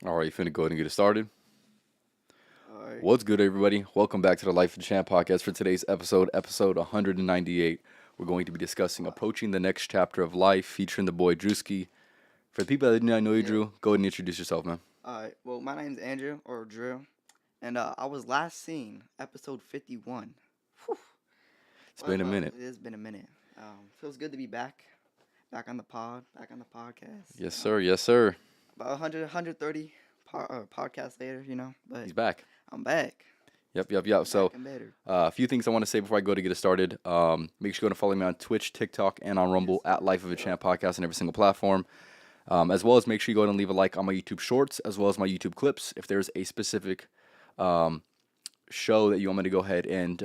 All right, you finna go ahead and get it started. All right. What's good, everybody? Welcome back to the Life of the Champ podcast. For today's episode 198, we're going to be discussing Wow. approaching the next chapter of life, featuring the boy Drewski. For the people that did not know you, Yeah. Drew, go ahead and introduce yourself, man. All right. Well, my name's Andrew or Drew, and I was last seen episode 51. Whew. It's been a minute. It has been a minute. Feels good to be back on the back on the podcast. Yes, sir. Yes, sir. About 100, 130 podcasts later, but He's back. I'm back. Yep. So, Back and better. a few things I want to say before I go to get it started. Make sure you go and follow me on Twitch, TikTok, and on Rumble Yes. at Life of a Yep. Champ podcast on every single platform. As well as make sure you go ahead and leave a like on my YouTube shorts as well as my YouTube clips. If there's a specific um, show that you want me to go ahead and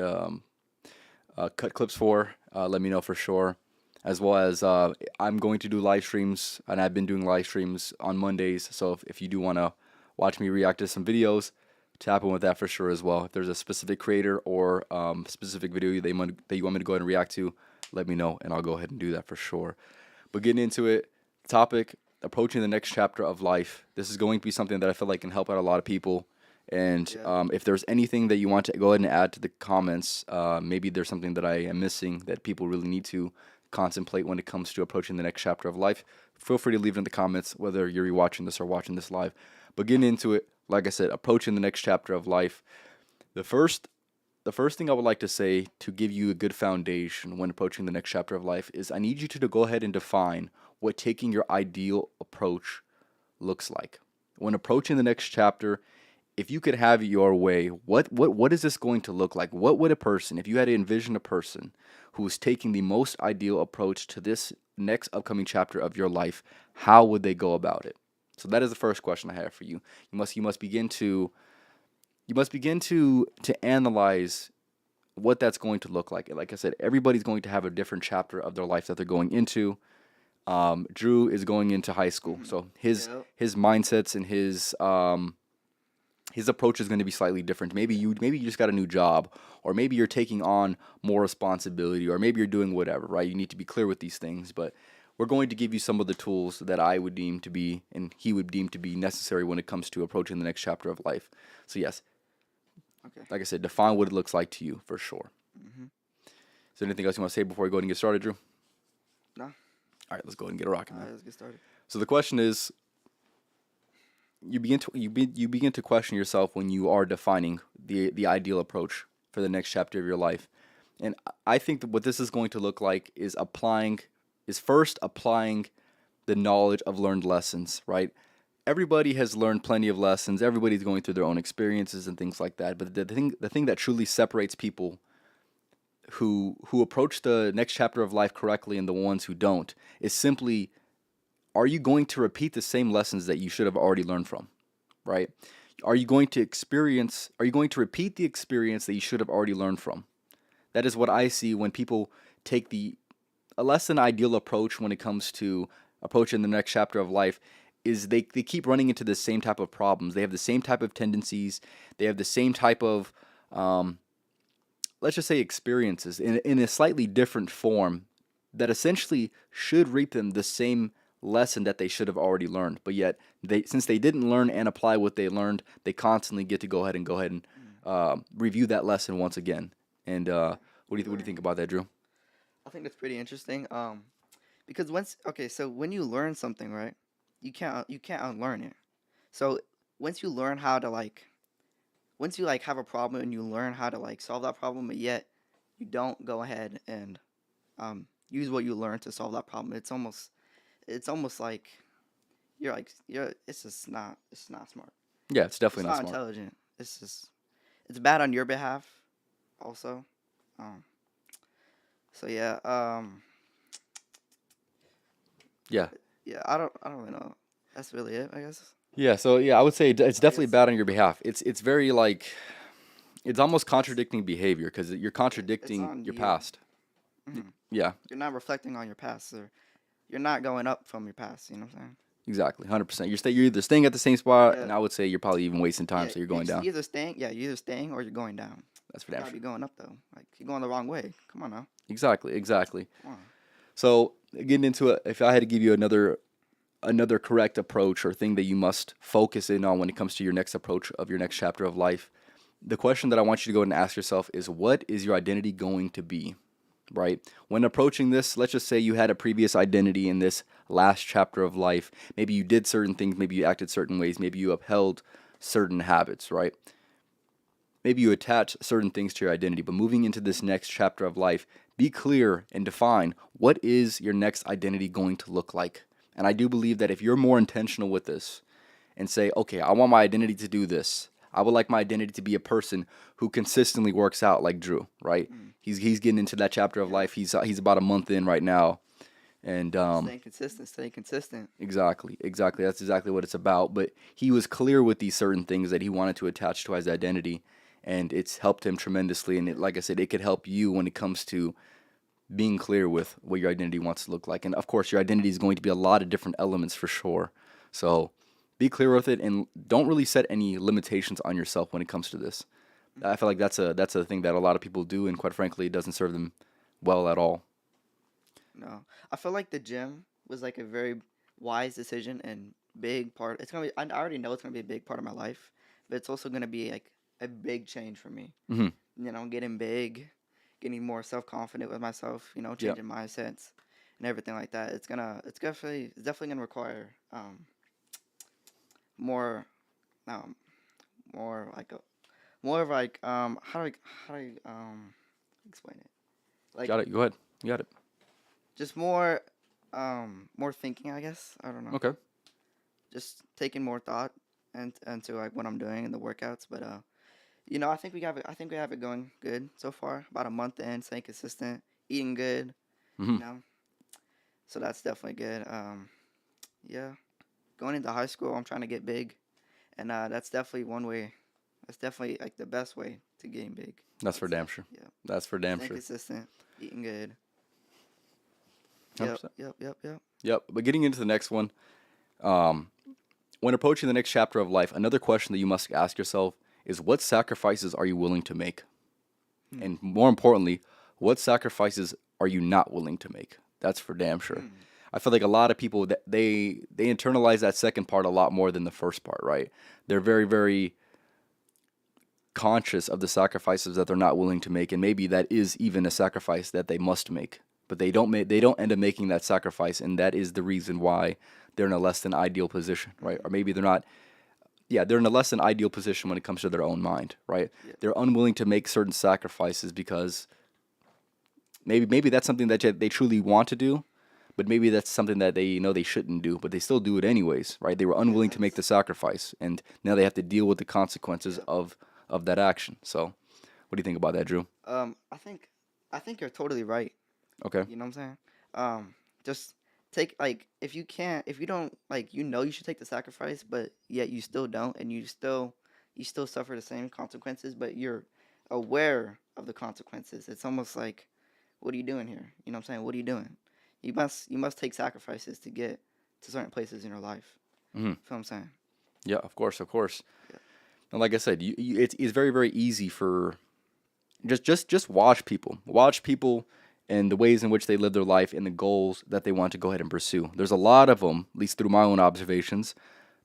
cut clips for, let me know for sure. As well as I'm going to do live streams, and I've been doing live streams on Mondays. So if you do want to watch me react to some videos, tap in with that for sure as well. If there's a specific creator or specific video that you want me to go ahead and react to, let me know, and I'll go ahead and do that for sure. But getting into it, topic approaching the next chapter of life. This is going to be something that I feel like can help out a lot of people. And Yeah. if there's anything that you want to go ahead and add to the comments, maybe there's something that I am missing that people really need to contemplate when it comes to approaching the next chapter of life. Feel free to leave it in the comments, whether you're rewatching this or watching this live. But getting into it, like I said, approaching the next chapter of life. The first the first thing I would like to say to give you a good foundation when approaching the next chapter of life is I need you to go ahead and define what taking your ideal approach looks like. When approaching the next chapter, if you could have it your way, what is this going to look like? What would a person, if you had to envision a person who is taking the most ideal approach to this next upcoming chapter of your life, how would they go about it? So that is the first question I have for you. You must begin to analyze what that's going to look like. Like I said, everybody's going to have a different chapter of their life that they're going into. Drew is going into high school, Mhm. so his Yep. his mindsets and his approach is going to be slightly different. Maybe you just got a new job, or maybe you're taking on more responsibility, or maybe you're doing whatever. Right? You need to be clear with these things, but we're going to give you some of the tools that I would deem to be, and he would deem to be necessary when it comes to approaching the next chapter of life. So yes, Okay. like I said, define what it looks like to you for sure. Mhm. Is there anything else you want to say before we go ahead and get started, Drew? No. All right, let's go ahead and get it rocking, All man. right. Let's get started. So the question is, you begin to question yourself when you are defining the ideal approach for the next chapter of your life. And I think that what this is going to look like is first applying the knowledge of learned lessons, right? Everybody has learned plenty of lessons. Everybody's going through their own experiences and things like that. But the thing that truly separates people who approach the next chapter of life correctly and the ones who don't is simply, are you going to repeat the same lessons that you should have already learned from, right? Are you going to repeat the experience that you should have already learned from? That is what I see when people take the a less than ideal approach when it comes to approaching the next chapter of life is they keep running into the same type of problems. They have the same type of tendencies. They have the same type of um, let's just say experiences in a slightly different form that essentially should reap them the same lesson that they should have already learned. But yet, since they didn't learn and apply what they learned, they constantly get to go ahead and Mm. review that lesson once again. And what do you Learn. think about that, Drew? I think that's pretty interesting. Because so when you learn something, right, you can't unlearn it. So once you learn how to once you have a problem and you learn how to solve that problem, but yet you don't go ahead and use what you learned to solve that problem. It's almost like you're it's not smart. Yeah, it's It's definitely not not smart. intelligent. It's bad on your behalf also. Um, so yeah, Yeah, yeah, I don't really know. That's really it, I guess. yeah. So yeah, I would say it's I definitely guess bad on your behalf. It's very like it's almost contradicting behavior because you're it's contradicting on your you. past. Hmm. Yeah, You're not reflecting on your past, or you're not going up from your past. You know what I'm saying? exactly, 100%. You're either staying at the same spot, Yeah, and I would say you're probably even wasting time, yeah. so you're You're going just down. you're either staying or you're going down. That's for You damn gotta be sure. going up though. Like you're going the wrong way. Come on now. Exactly. Come on. So getting into it, if I had to give you another correct approach or thing that you must focus in on when it comes to your next approach of your next chapter of life, the question that I want you to go ahead and ask yourself is, what is your identity going to be? Right? When approaching this, let's just say you had a previous identity in this last chapter of life. Maybe you did certain things, maybe you acted certain ways, maybe you upheld certain habits, right? Maybe you attach certain things to your identity, but moving into this next chapter of life, be clear and define what is your next identity going to look like. And I do believe that if you're more intentional with this and say, okay, I want my identity to do this. I would like my identity to be a person who consistently works out like Drew, right? He's getting into that chapter of Yeah. life. He's about a month in right now. And Staying consistent, stay consistent. exactly. That's exactly what it's about. But he was clear with these certain things that he wanted to attach to his identity, and it's helped him tremendously. And like I said, it could help you when it comes to being clear with what your identity wants to look like. And of course, your identity is going to be a lot of different elements for sure. So be clear with it, and don't really set any limitations on yourself when it comes to this. I feel like that's a thing that a lot of people do, and quite frankly, it doesn't serve them well at all. No, I feel like the gym was like a very wise decision and big part. It's gonna be. I already know it's gonna be a big part of my life, but it's also gonna be like a big change for me. Hmm. You know, getting big, getting more self confident with myself. You know, Yeah, changing mindsets and everything like that. It's definitely gonna require more um more like a more of like how do I explain it? Like got it. Go ahead. You got it. just more more thinking, I guess. I don't know. Okay. Just taking more thought and into like what I'm doing in the workouts. But you know, I think we have it going good so far. About a month in, staying consistent, eating good. Hmm. You know, so that's definitely good. Yeah, going into high school, I'm trying to get big, and that's definitely one way. That's definitely like the best way to getting big. That's for I'd say. damn sure. Yeah, That's for damn staying sure. consistent, eating good. Yep, 100%. yep, yep, yep. Yep. But getting into the next one, um, when approaching the next chapter of life, another question that you must ask yourself is, what sacrifices are you willing to make? Hmm. And more importantly, what sacrifices are you not willing to make? That's for damn sure. Hmm. I feel like a lot of people that they internalize that second part a lot more than the first part, right? They're very, very conscious of the sacrifices that they're not willing to make, and maybe that is even a sacrifice that they must make. But they don't end up making that sacrifice, and that is the reason why they're in a less than ideal position, right? Or maybe they're not, yeah, they're in a less than ideal position when it comes to their own mind, right? Yeah. They're unwilling to make certain sacrifices because maybe that's something that they truly want to do, but maybe that's something that they know they shouldn't do, but they still do it anyways, right? They were Yeah. unwilling to make the sacrifice, and now they have to deal with the consequences Yeah. of that action. So, what do you think about that, Drew? I think you're totally right. Okay. You know what I'm saying? Just take like if you don't like you know you should take the sacrifice, but yet you still don't, and you still suffer the same consequences, but you're aware of the consequences. It's almost like, what are you doing here? You know what I'm saying? What are you doing? You must take sacrifices to get to certain places in your life. Hmm. Feel what I'm saying? Yeah, of course, of course. Yeah. And like I said, it's very very easy for just watch people and the ways in which they live their life and the goals that they want to go ahead and pursue. There's a lot of them, at least through my own observations.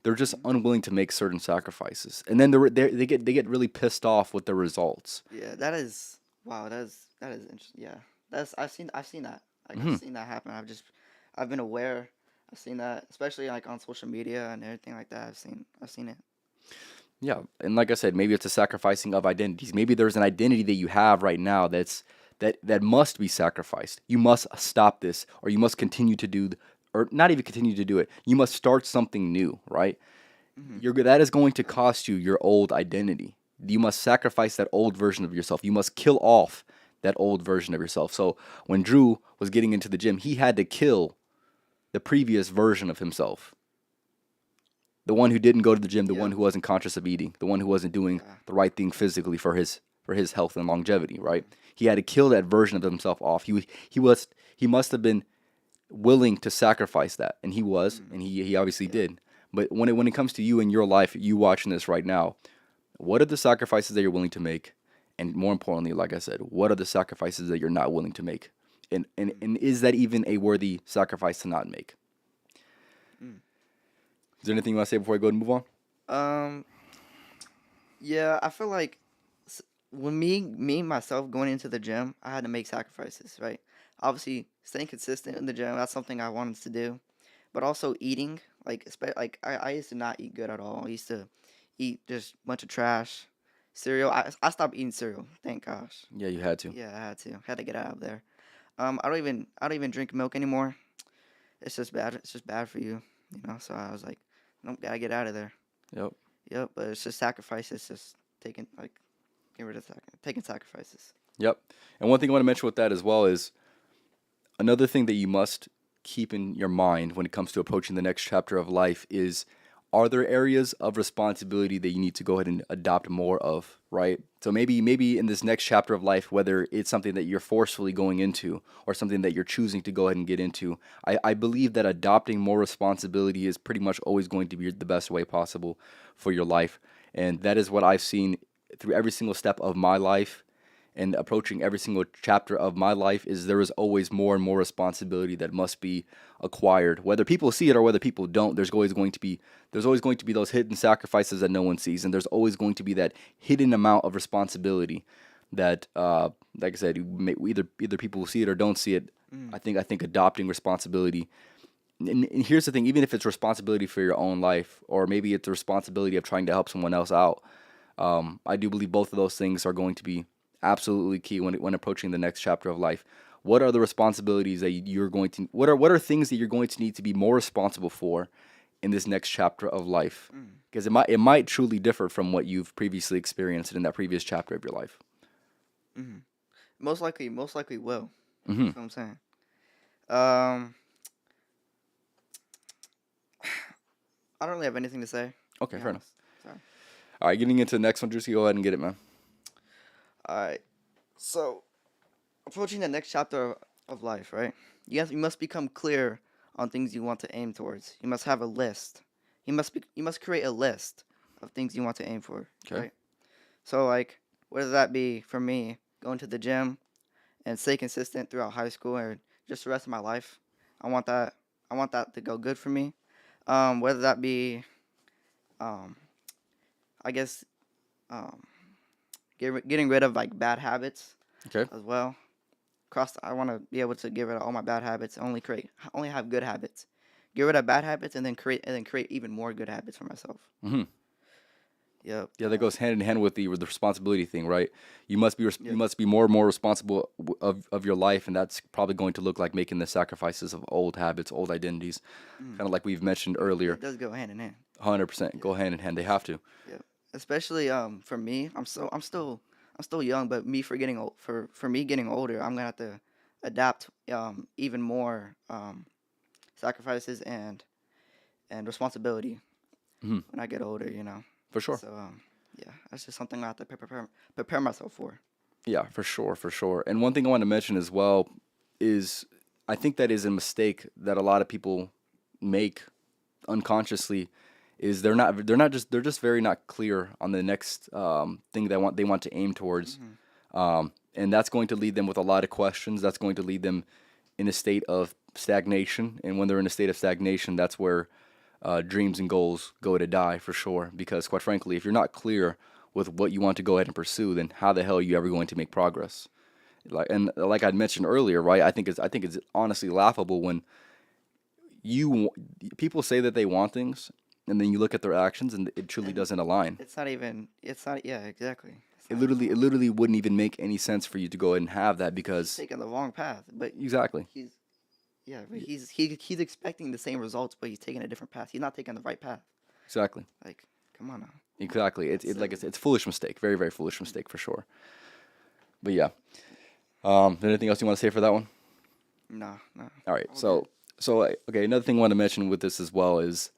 They're just unwilling to make certain sacrifices, and then they get really pissed off with the results. Yeah, that is wow. That is interesting. Yeah, that's I've seen that. Like Hmm. I've seen that happen. I've been aware. I've seen that, especially like on social media and everything like that. I've seen it. Yeah, and like I said, maybe it's a sacrificing of identities. Maybe there's an identity that you have right now that must be sacrificed. You must stop this, or you must continue to do, or not even continue to do it. You must start something new, right? Hmm. That is going to cost you your old identity. You must sacrifice that old version of yourself. You must kill off that old version of yourself. So when Drew was getting into the gym, he had to kill the previous version of himself. The one who didn't go to the gym, the Yeah, one who wasn't conscious of eating, the one who wasn't doing yeah. the right thing physically for his health and longevity, right? He had to kill that version of himself off. He must have been willing to sacrifice that, and he was, Mm, and he obviously yeah. did. But when it comes to you in your life, you watching this right now, what are the sacrifices that you're willing to make? And more importantly, like I said, what are the sacrifices that you're not willing to make? And Mm, is that even a worthy sacrifice to not make? mm. there anything you want to say before I go and move on? Um, yeah, I feel like when me myself going into the gym, I had to make sacrifices, right? Obviously, staying consistent in the gym, that's something I wanted to do, but also eating, like I used to not eat good at all. I used to eat just a bunch of trash, cereal. I stopped eating cereal, thank gosh. Yeah, you had to. Yeah, I had to get out of there. I don't even drink milk anymore. It's just bad. It's just bad for you, you know. So I was like, nope, gotta get out of there. Yep. Yep, but it's just sacrifices, just taking like get rid of taking sacrifices. Yep. And one thing I want to mention with that as well is another thing that you must keep in your mind when it comes to approaching the next chapter of life is, are there areas of responsibility that you need to go ahead and adopt more of, right? So maybe in this next chapter of life, whether it's something that you're forcefully going into or something that you're choosing to go ahead and get into, I believe that adopting more responsibility is pretty much always going to be the best way possible for your life. And that is what I've seen through every single step of my life and approaching every single chapter of my life. Is there is always more and more responsibility that must be acquired, whether people see it or whether people don't. There's always going to be those hidden sacrifices that no one sees, and there's always going to be that hidden amount of responsibility that like I said, either people will see it or don't see it. Mm. I think adopting responsibility, and here's the thing, even if it's responsibility for your own life, or maybe it's the responsibility of trying to help someone else out, I do believe both of those things are going to be absolutely key when approaching the next chapter of life. What are the responsibilities that you're going to? What are things that you're going to need to be more responsible for in this next chapter of life? Mm. Because it might truly differ from what you've previously experienced in that previous chapter of your life. Mm. Most likely will. Hmm. That's what I'm saying. Um, I don't really have anything to say. To Okay, be fair enough. honest. Sorry. All right, getting into the next one, Juicy, go ahead and get it, man. All right. So approaching the next chapter of life, right? You must become clear on things you want to aim towards. You must have a list. You must create a list of things you want to aim for, Okay. right? So like whether that be for me going to the gym and stay consistent throughout high school or just the rest of my life. I want that I want that to go good for me. Whether that be um I guess um getting rid of like bad habits Okay. as well. I want to be able to get rid of all my bad habits. Only have good habits. Get rid of bad habits and then create even more good habits for myself. Hmm. Yep. Yeah, that goes hand in hand with the responsibility thing, right? You Yep. must be more and more responsible of your life, and that's probably going to look like making the sacrifices of old habits, old identities, Mm. kind of like we've mentioned It earlier. does go hand in hand. 100% Yeah. go hand in hand. They have to. Yep. Especially for me, I'm still young, but for me getting older, I'm gonna have to adapt even more sacrifices and responsibility Hmm. when I get older. You know. For sure. So yeah, that's just something I have to prepare myself for. Yeah, for sure, for sure. And one thing I want to mention as well is I think that is a mistake that a lot of people make unconsciously, is they're just very not clear on the next thing they want to aim towards, Hmm. and that's going to lead them with a lot of questions. That's going to lead them in a state of stagnation, and when they're in a state of stagnation, that's where dreams and goals go to die for sure. Because quite frankly, if you're not clear with what you want to go ahead and pursue, then how the hell are you ever going to make progress? Like I'd mentioned earlier, right? I think it's honestly laughable when you people say that they want things, and then you look at their actions, and it truly And doesn't align. it's not even. It's not. Yeah, exactly. It's It not even literally, it aligned. literally wouldn't even make any sense for you to go ahead and have that He's because taking the wrong path, but exactly, he's yeah, but he's expecting the same results, but he's taking a different path. He's not taking the right path. exactly, Like, come on now. exactly. It's That's it, like silly. it's foolish mistake, very very foolish mistake for sure. But yeah, anything else you want to say for that one? Nah, nah. All right, All good. so okay, another thing I want to mention with this as well is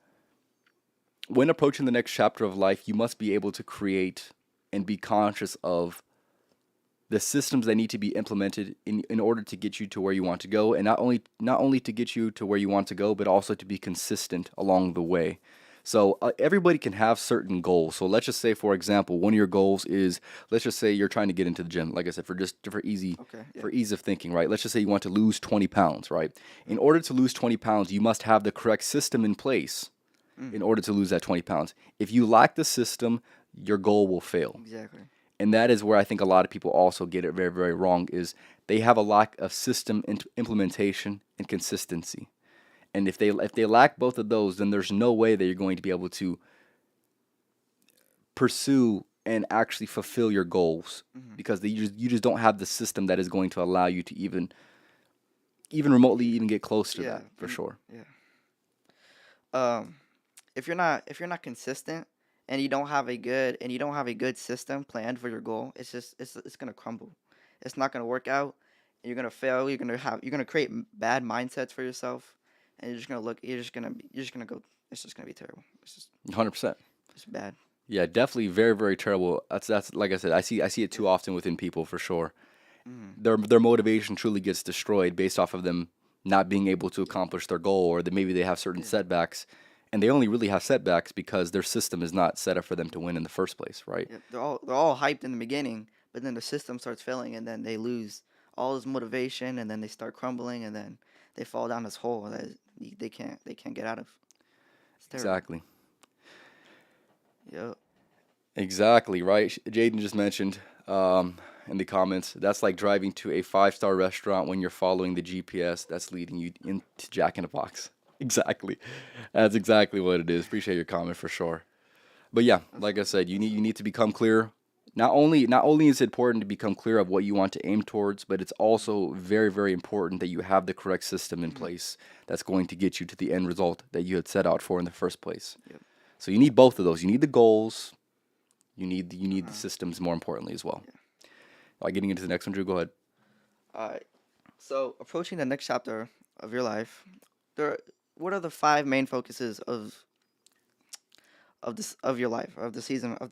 when approaching the next chapter of life, you must be able to create and be conscious of the systems that need to be implemented in order to get you to where you want to go, and not only to get you to where you want to go, but also to be consistent along the way. So everybody can have certain goals. So let's just say, for example, one of your goals is, let's just say you're trying to get into the gym. Like I said, Okay. Yeah. for ease of thinking, right? Let's just say you want to lose 20 pounds, right? In Mm. order to lose 20 pounds, you must have the correct system in place in order to lose that 20 pounds. If you lack the system, your goal will fail. Exactly. And that is where I think a lot of people also get it very, very wrong is they have a lack of system implementation and consistency. And if they lack both of those, then there's no way that you're going to be able to pursue and actually fulfill your goals because you just don't have the system that is going to allow you to even remotely even get close to Yeah. that for sure. Yeah. Um, if you're not consistent and you don't have a good system planned for your goal, it's gonna crumble. It's not gonna work out. You're gonna fail. You're gonna create bad mindsets for yourself, and you're just gonna go. It's just gonna be terrible. It's 100%. just bad. Yeah, definitely very, very terrible. That's like I said, I see it too often within people for sure. Their motivation truly gets destroyed based off of them not being able to accomplish their goal, or that maybe they have certain setbacks, and they only really have setbacks because their system is not set up for them to win in the first place, right? Yeah, they're all hyped in the beginning, but then the system starts failing, and then they lose all this motivation, and then they start crumbling, and then they fall down this hole that they can't get out of. It's terrible. Exactly. Yep. Exactly, right? Jaden just mentioned in the comments, that's like driving to a five-star restaurant when you're following the GPS that's leading you into Jack in the Box. Exactly. That's exactly what it is. Appreciate your comment for sure. But yeah, like I said, you need to become clear. Not only is it important to become clear of what you want to aim towards, but it's also very, very important that you have the correct system in place that's going to get you to the end result that you had set out for in the first place. Yep. So you need both of those. You need the goals. You need the systems more importantly as well. Getting into the next one, Drew, go ahead. All right. So approaching the next chapter of your life, what are the five main focuses of your life, of the season, of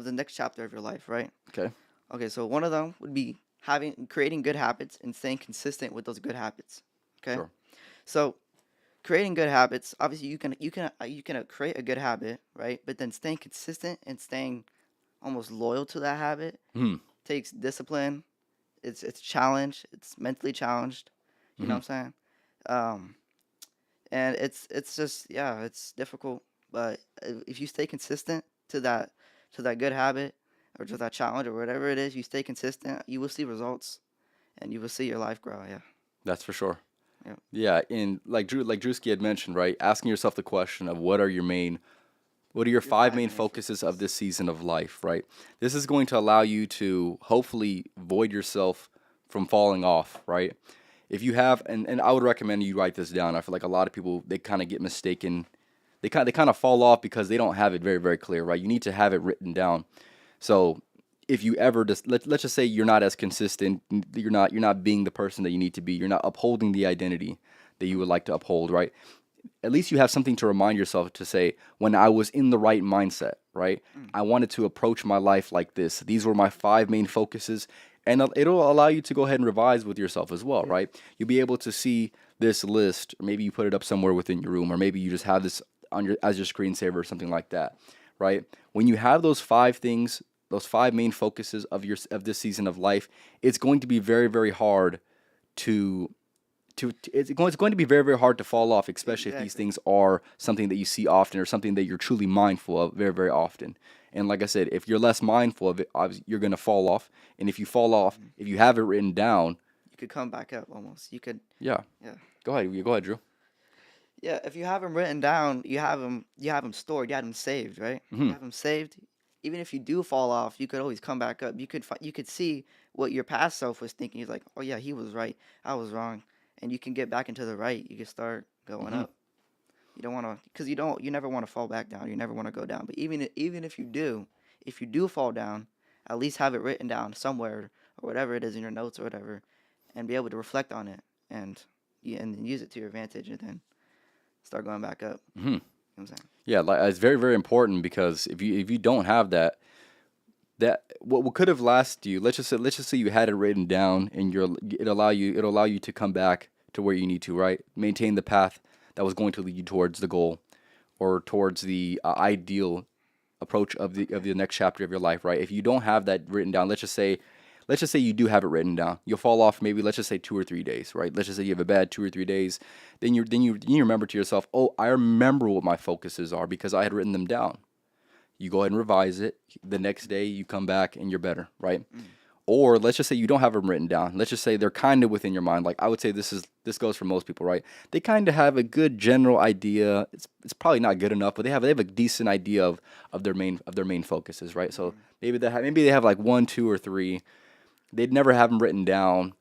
the next chapter of your life, right? Okay. Okay, so one of them would be creating good habits and staying consistent with those good habits. Okay? Sure. So creating good habits, obviously you can create a good habit, right? But then staying consistent and staying almost loyal to that habit Hmm. takes discipline. It's challenge. It's mentally challenged. You know what I'm saying? Um, and it's just, yeah, it's difficult. But if you stay consistent to that good habit or to that challenge or whatever it is, you stay consistent, you will see results, and you will see your life grow. Yeah. That's for sure. Yeah. Yeah, and like Drewski had mentioned, right? Asking yourself the question of what are your five main focuses of this season of life, right? This is going to allow you to hopefully void yourself from falling off, right? If you have, and I would recommend you write this down. I feel like a lot of people, they kind of get mistaken. They kind of fall off because they don't have it very, very clear, right? You need to have it written down. So if you ever just let's just say you're not as consistent, you're not being the person that you need to be, you're not upholding the identity that you would like to uphold, right? At least you have something to remind yourself to say, when I was in the right mindset, right? I wanted to approach my life like this. These were my five main focuses. And it'll allow you to go ahead and revise with yourself as well, right? You'll be able to see this list, or maybe you put it up somewhere within your room, or maybe you just have this on as your screensaver or something like that, right? When you have those five things, those five main focuses of this season of life, it's going to be very, very hard to it's going to be very, very hard to fall off, especially if these Exactly. things are something that you see often or something that you're truly mindful of very, very often. And like I said, if you're less mindful of it, obviously you're going to fall off. And if you fall off, if you have it written down, You could come back up almost. You could. yeah, Yeah. go ahead. Go ahead, Drew. Yeah, if you have them written down, you have them stored, you have them saved, right? You Hmm. have them saved. Even if you do fall off, you could always come back up. You could see what your past self was thinking. He's like, oh yeah, he was right, I was wrong, and you can get back into the right. You can start going Hmm. up. You don't want to, because you never want to fall back down. You never want to go down. But even if you do fall down, at least have it written down somewhere or whatever it is in your notes or whatever, and be able to reflect on it and use it to your advantage, and then start going back up. Hmm. You know what I'm saying? Yeah, like it's very, very important because if you don't have that what could have lasted you, let's just say you had it written down and it'll allow you to come back to where you need to, right? Maintain the path that was going to lead you towards the goal or towards the ideal approach of the next chapter of your life, right? If you don't have that written down, let's just say you do have it written down. You'll fall off maybe, let's just say 2 or 3 days, right? Let's just say you have a bad 2 or 3 days. Then you remember to yourself, oh, I remember what my focuses are because I had written them down. You go ahead and revise it. The next day you come back and you're better, right? Or let's just say you don't have them written down. Let's just say they're kind of within your mind. Like I would say this goes for most people, right? They kind of have a good general idea. It's probably not good enough, but they have a decent idea of their main focuses, right? So maybe they have like 1, 2, or 3. They'd never have them written down.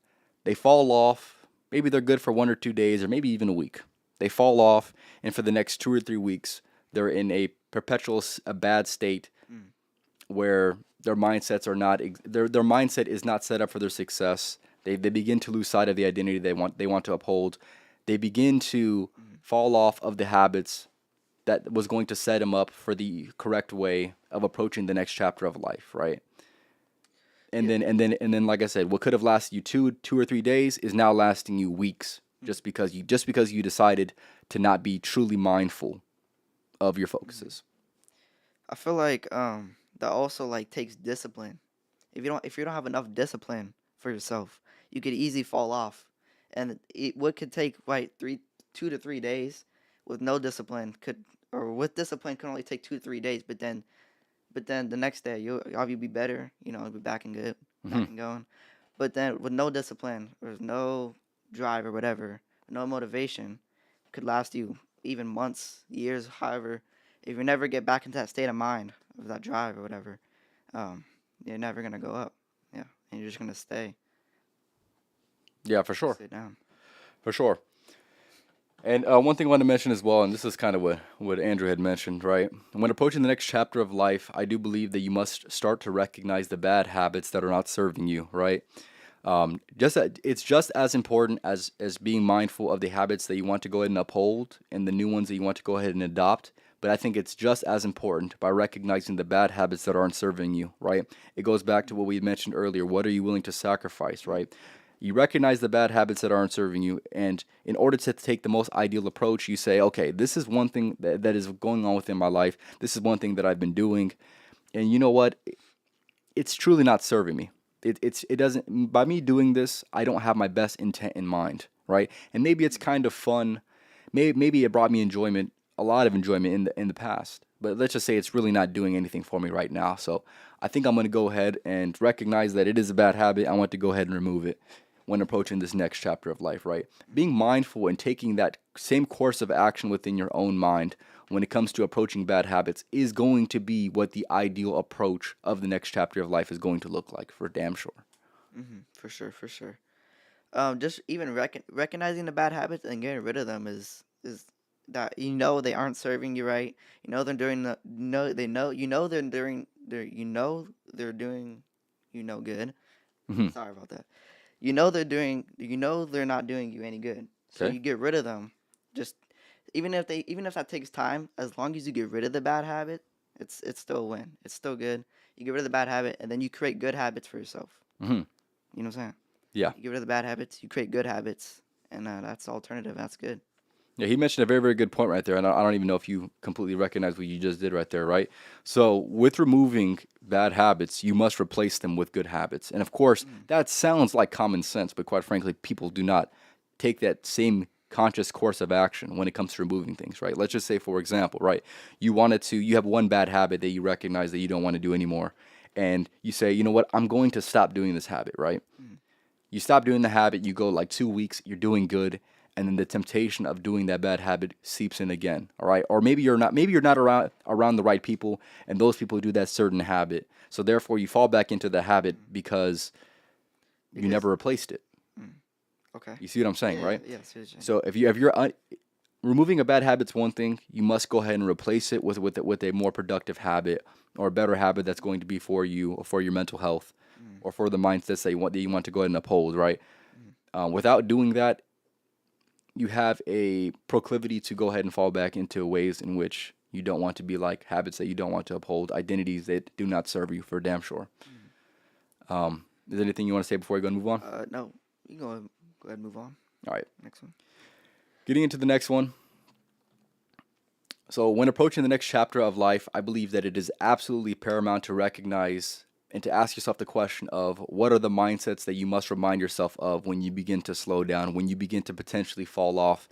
They fall off. Maybe they're good for 1 or 2 days, or maybe even a week. They fall off, and for the next 2 or 3 weeks, they're in a a bad state where their mindsets are not their mindset is not set up for their success. They begin to lose sight of the identity they want to uphold. They begin to fall off of the habits that was going to set them up for the correct way of approaching the next chapter of life, right? And Yeah. then like I said, what could have lasted you 2 or 3 days is now lasting you weeks just because you decided to not be truly mindful of your focuses. I feel like that also like takes discipline. If you don't have enough discipline for yourself, you could easily fall off. And what could take like 2 to 3 days with no discipline could or with discipline could only take 2 to 3 days. But then the next day you'll obviously be better. You'll be back and good, back Hmm. and going. But then with no discipline or no drive or whatever, no motivation, could last you even months, years, however. If you never get back into that state of mind of that drive or whatever, um, you're never gonna go up. Yeah, and you're just gonna Yeah, for sure, stay down. for sure. And one thing I want to mention as well, and this is kind of what Andrew had mentioned, right? When approaching the next chapter of life, I do believe that you must start to recognize the bad habits that are not serving you, right? It's just as important as being mindful of the habits that you want to go ahead and uphold and the new ones that you want to go ahead and adopt. But I think it's just as important by recognizing the bad habits that aren't serving you, right? It goes back to what we mentioned earlier. What are you willing to sacrifice, right? You recognize the bad habits that aren't serving you, and in order to take the most ideal approach, you say, okay, this is one thing that is going on within my life. This is one thing that I've been doing, and you know what? It's truly not serving me. It doesn't. By me doing this, I don't have my best intent in mind, right? And maybe it's kind of fun. Maybe it brought me enjoyment, a lot of enjoyment in the past. But let's just say it's really not doing anything for me right now. So I think I'm going to go ahead and recognize that it is a bad habit. I want to go ahead and remove it when approaching this next chapter of life, right? Being mindful and taking that same course of action within your own mind when it comes to approaching bad habits is going to be what the ideal approach of the next chapter of life is going to look like for damn sure. For sure, for sure. Just even recognizing the bad habits and getting rid of them is that they aren't serving you right. They're doing the no they know they're doing they're doing good. Hmm. Sorry about that. They're not doing you any good. So Okay. you get rid of them. Just even if that takes time, as long as you get rid of the bad habit, it's still a win. It's still good. You get rid of the bad habit and then you create good habits for yourself. Hmm. You know what I'm saying? Yeah. You get rid of the bad habits, you create good habits, and that's the alternative. That's good. Yeah, he mentioned a very, very good point right there, and I don't even know if you completely recognize what you just did right there, right? So, with removing bad habits, you must replace them with good habits. And of course, that sounds like common sense, but quite frankly, people do not take that same conscious course of action when it comes to removing things, right? Let's just say, for example, right, you have one bad habit that you recognize that you don't want to do anymore, and you say, you know what, I'm going to stop doing this habit, right? You stop doing the habit, you go like 2 weeks, you're doing good, and then the temptation of doing that bad habit seeps in again. All right. Or maybe you're not around the right people, and those people do that certain habit. So therefore you fall back into the habit because you Because never replaced it. okay, You see what I'm saying, yeah, right? yeah, seriously. So if you're removing a bad habit's one thing, you must go ahead and replace it with a more productive habit or a better habit that's going to be for you or for your mental health or for the mindsets that you want to go ahead and uphold, right? Without doing that, you have a proclivity to go ahead and fall back into ways in which you don't want to be like, habits that you don't want to uphold, identities that do not serve you for damn sure. Is there anything you want to say before we go and move on? No, you can go ahead and move on. All right. Next one. Getting into the next one. So, when approaching the next chapter of life, I believe that it is absolutely paramount to recognize and to ask yourself the question of what are the mindsets that you must remind yourself of when you begin to slow down, when you begin to potentially fall off.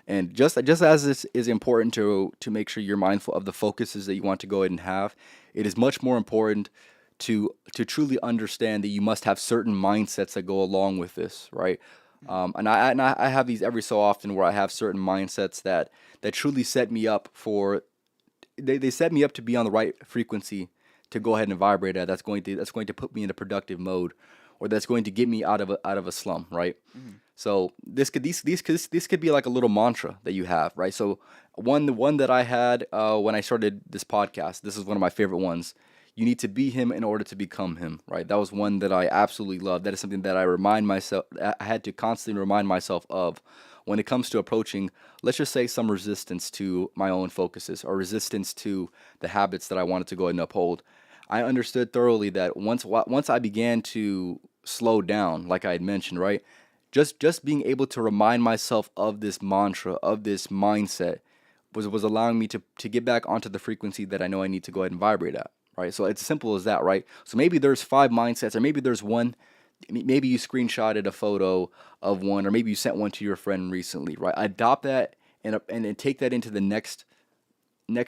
And just as this is important to make sure you're mindful of the focuses that you want to go ahead and have, it is much more important to truly understand that you must have certain mindsets that go along with this, right? And I have these every so often where I have certain mindsets that truly set me up for they set me up to be on the right frequency to go ahead and vibrate at. That's going to put me in a productive mode, or that's going to get me out of a slum, right? Mm-hmm. So this could be like a little mantra that you have, right? So the one that I had when I started this podcast, this is one of my favorite ones. You need to be him in order to become him, right? That was one that I absolutely love. That is something that I had to constantly remind myself of when it comes to approaching, let's just say, some resistance to my own focuses or resistance to the habits that I wanted to go ahead and uphold. I understood thoroughly that once I began to slow down, like I had mentioned, right? Just being able to remind myself of this mantra, of this mindset, was allowing me to get back onto the frequency that I know I need to go ahead and vibrate at, right? So it's as simple as that, right? So maybe there's five mindsets, or maybe there's one. Maybe you screenshotted a photo of one, or maybe you sent one to your friend recently, right? Adopt that and take that into the next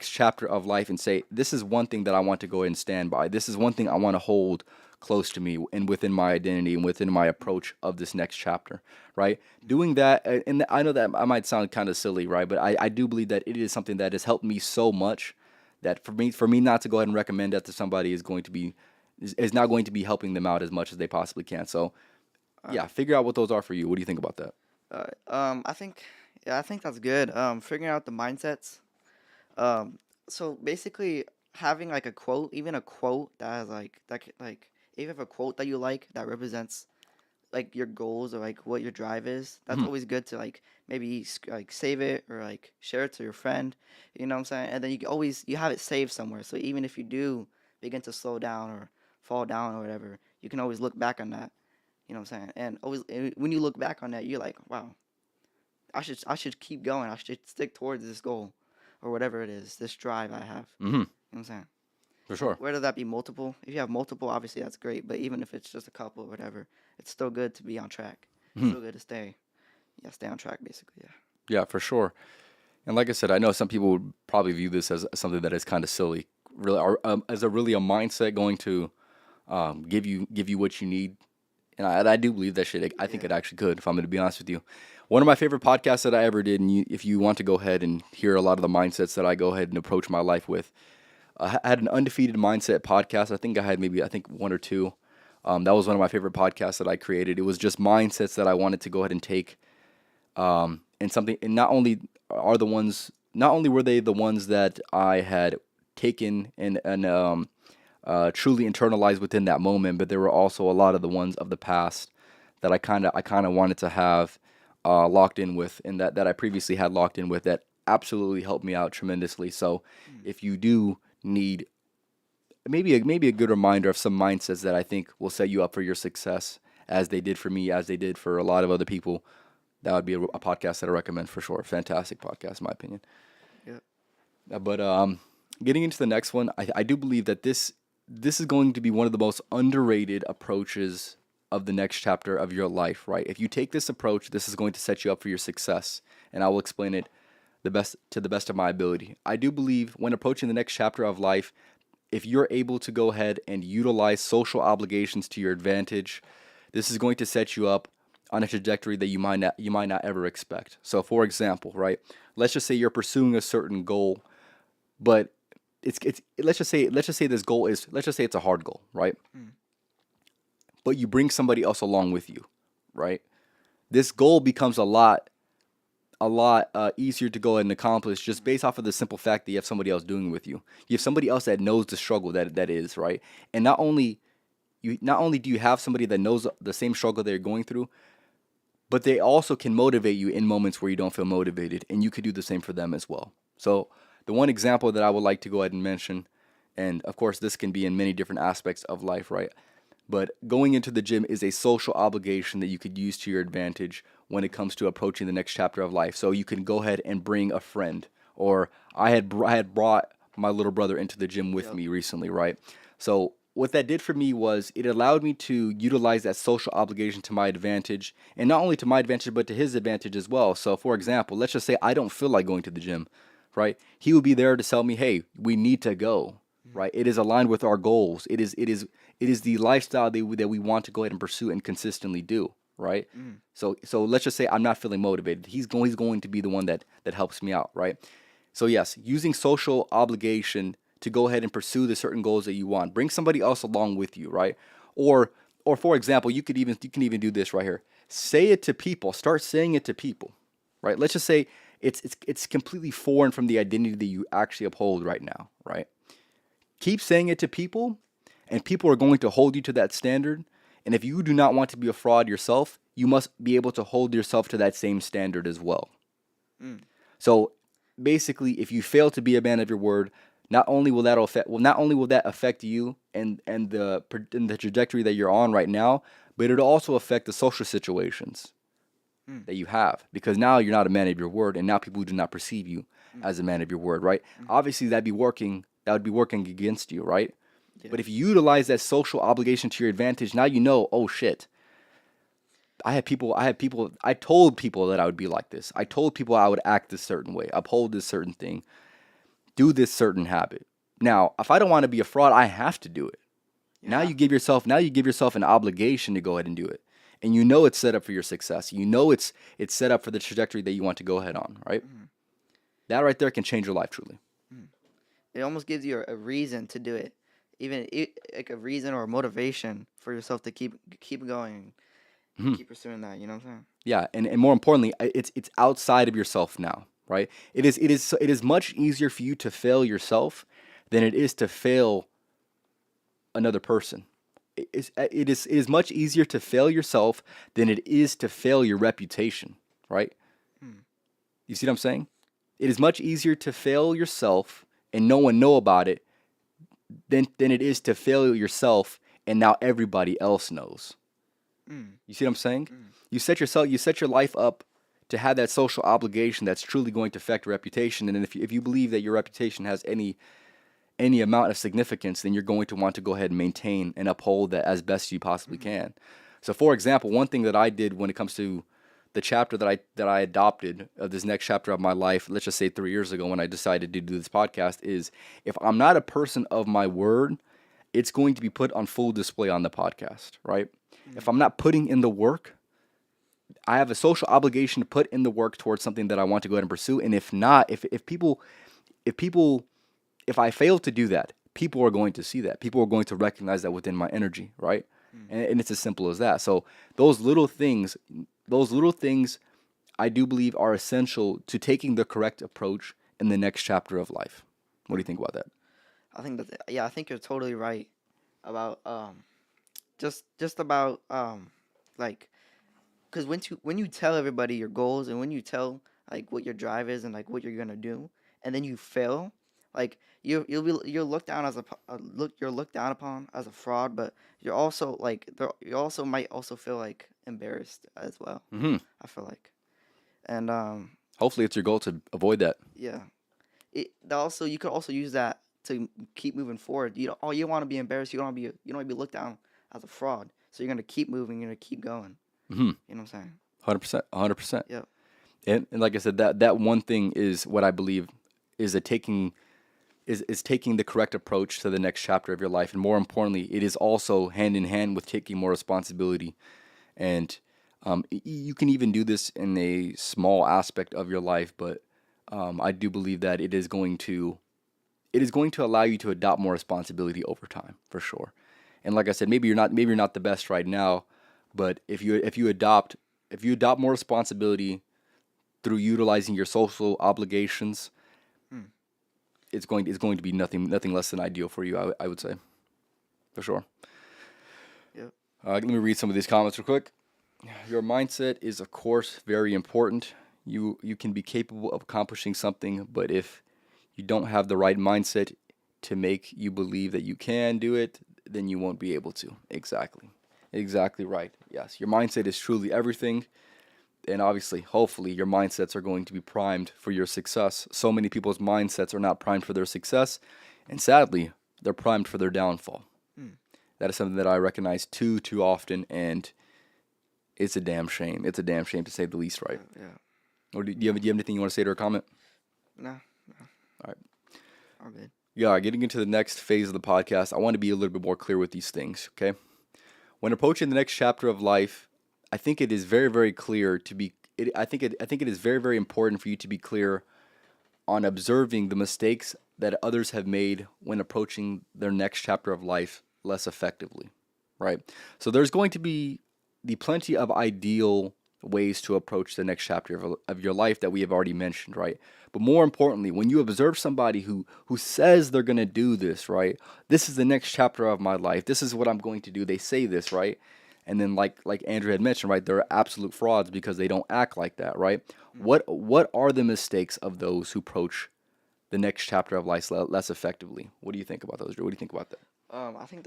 chapter of life and say, this is one thing that I want to go ahead and stand by. This is one thing I want to hold close to me and within my identity and within my approach of this next chapter, right? Doing that, and I know that I might sound kind of silly, right? But I do believe that it is something that has helped me so much that for me not to go ahead and recommend that to somebody is not going to be helping them out as much as they possibly can. So Uh, yeah, figure out what those are for you. What do you think about that? I think, yeah, I think that's good. Figuring out the mindsets. Um, so basically, having like a quote, even a quote that has like, if you have a quote that you like that represents like your goals or like what your drive is, that's Mhm. always good to like maybe like save it or like share it to your friend. You know what I'm saying? And then you have it saved somewhere. So even if you do begin to slow down or fall down or whatever, you can always look back on that. You know what I'm saying? And always when you look back on that, you're like, wow, I should keep going. I should stick towards this goal or whatever it is, this drive I have. Mhm. You know what I'm saying? For And sure. whether that be multiple, if you have multiple, obviously that's great. But even if it's just a couple or whatever, it's still good to be on track. It's Mhm. still good to stay on track basically. Yeah. Yeah, for sure. And like I said, I know some people would probably view this as something that is kind of silly, really, or, as a really a mindset going to give you what you need. And I do believe that shit. I think Yeah. it actually could, if I'm going to be honest with you. One of my favorite podcasts that I ever did, and if you want to go ahead and hear a lot of the mindsets that I go ahead and approach my life with, I had an undefeated mindset podcast. I think I had maybe one or two. That was one of my favorite podcasts that I created. It was just mindsets that I wanted to go ahead and take and something, and not only were they the ones that I had taken and truly internalized within that moment, but there were also a lot of the ones of the past that I kind of wanted to have locked in with, and that I previously had locked in with, that absolutely helped me out tremendously. So Mm. if you do need maybe a good reminder of some mindsets that I think will set you up for your success, as they did for me, as they did for a lot of other people, that would be a podcast that I recommend for sure. Fantastic podcast, in my opinion. Yep. But getting into the next one, I do believe that this is going to be one of the most underrated approaches of the next chapter of your life, right? If you take this approach, this is going to set you up for your success, and I will explain it the best of my ability. I do believe when approaching the next chapter of life, if you're able to go ahead and utilize social obligations to your advantage, this is going to set you up on a trajectory that you might not ever expect. So for example, right? Let's just say you're pursuing a certain goal, but it's let's just say this goal is, let's just say it's a hard goal, right? Mm. But you bring somebody else along with you, right? This goal becomes a lot easier to go ahead and accomplish just Mm. based off of the simple fact that you have somebody else doing it with you. You have somebody else that knows the struggle that is, right? And not only do you have somebody that knows the same struggle that you're going through, but they also can motivate you in moments where you don't feel motivated, and you could do the same for them as well. So the one example that I would like to go ahead and mention, and of course this can be in many different aspects of life, right? But going into the gym is a social obligation that you could use to your advantage when it comes to approaching the next chapter of life. So you can go ahead and bring a friend, or I had brought my little brother into the gym with Yep. me recently, right? So what that did for me was it allowed me to utilize that social obligation to my advantage, and not only to my advantage, but to his advantage as well. So, for example, let's just say I don't feel like going to the gym, right? He would be there to tell me, hey, we need to go, right? It is aligned with our goals. It is the lifestyle that we want to go ahead and pursue and consistently do, right? Mm. So let's just say I'm not feeling motivated. He's going to be the one that helps me out, right? So yes, using social obligation to go ahead and pursue the certain goals that you want. Bring somebody else along with you, right? Or for example, you can even do this right here. Say it to people. Start saying it to people, right? Let's just say it's completely foreign from the identity that you actually uphold right now, right? Keep saying it to people, and people are going to hold you to that standard. And if you do not want to be a fraud yourself, you must be able to hold yourself to that same standard as well. Mm. So basically, if you fail to be a man of your word, not only will that affect you and the trajectory that you're on right now, but it'll also affect the social situations Mm. that you have, because now you're not a man of your word, and now people do not perceive you Mm. as a man of your word, right? Mm. Obviously, that would be working against you, right? Yeah. But if you utilize that social obligation to your advantage, now you know, oh shit, I told people that I would be like this. I told people I would act this certain way, uphold this certain thing, do this certain habit. Now, if I don't want to be a fraud, I have to do it. Now Yeah. you give yourself an obligation to go ahead and do it. And you know it's set up for your success. You know it's set up for the trajectory that you want to go ahead on, right? Mm. That right there can change your life truly. Mm. It almost gives you a reason to do it, even like a reason or a motivation for yourself to keep going, Mhm. keep pursuing that. You know what I'm saying? Yeah, and more importantly, it's outside of yourself now, right? It is much easier for you to fail yourself than it is to fail another person. It is much easier to fail yourself than it is to fail your reputation, right? Mm. You see what I'm saying? It is much easier to fail yourself and no one know about it than it is to fail yourself and now everybody else knows. Mm. You see what I'm saying? Mm. You set your life up to have that social obligation that's truly going to affect your reputation. And if you believe that your reputation has any amount of significance, then you're going to want to go ahead and maintain and uphold that as best you possibly Mm. can. So, for example, one thing that I did when it comes to the chapter that I adopted of this next chapter of my life, let's just say 3 years ago when I decided to do this podcast, is if I'm not a person of my word, it's going to be put on full display on the podcast, right? If Mm. I'm not putting in the work, I have a social obligation to put in the work towards something that I want to go ahead and pursue. And if not, if people if I fail to do that, people are going to see that. People are going to recognize that within my energy, right? Mm. And it's as simple as that. So those little things, those little things, I do believe are essential to taking the correct approach in the next chapter of life. What do you think about that? I think I think you're totally right about just about like because when you tell everybody your goals and when you tell like what your drive is and like what you're gonna do and then you fail, like you're looked down as you're looked down upon as a fraud, but you're also like you also might also feel like embarrassed as well. Hmm. I feel like, and Hopefully, it's your goal to avoid that. yeah, also you could also use that to keep moving forward. You don't, oh, you want to be embarrassed. You don't want to be looked down as a fraud. So you're gonna keep moving. You're gonna keep going. Hmm. You know what I'm saying? 100%. 100%. Yep. And like I said, that one thing is what I believe is a taking is taking the correct approach to the next chapter of your life, and more importantly, it is also hand in hand with taking more responsibility. And you can even do this in a small aspect of your life, but I do believe that it is going to allow you to adopt more responsibility over time, for sure. And like I said, maybe you're not the best right now, but if you adopt more responsibility through utilizing your social obligations, Mm. it's going to be nothing less than ideal for you. I would say, for sure. Yep. Let me read some of these comments real quick. Your mindset is, of course, very important. You can be capable of accomplishing something, but if you don't have the right mindset to make you believe that you can do it, then you won't be able to. Exactly. Exactly right. Yes, your mindset is truly everything. And obviously, hopefully, your mindsets are going to be primed for your success. So many people's mindsets are not primed for their success, and sadly, they're primed for their downfall. Mm. That is something that I recognize too often, and it's a damn shame. It's a damn shame to say the least, right? Yeah. Or do you have anything you want to say to our comment? No, All right. all good. Yeah, getting into the next phase of the podcast, I want to be a little bit more clear with these things, okay? When approaching the next chapter of life, I think it is very clear to be I think it is very important for you to be clear on observing the mistakes that others have made when approaching their next chapter of life less effectively, right? So there's going to be the plenty of ideal ways to approach the next chapter of your life that we have already mentioned, right? But more importantly, when you observe somebody who says they're going to do this, right? This is the next chapter of my life. This is what I'm going to do. They say this, right? And then like Andrew had mentioned, right? They're absolute frauds because they don't act like that, right? Mm. What are the mistakes of those who approach the next chapter of life less effectively? What do you think about those, Drew? What do you think about that? I think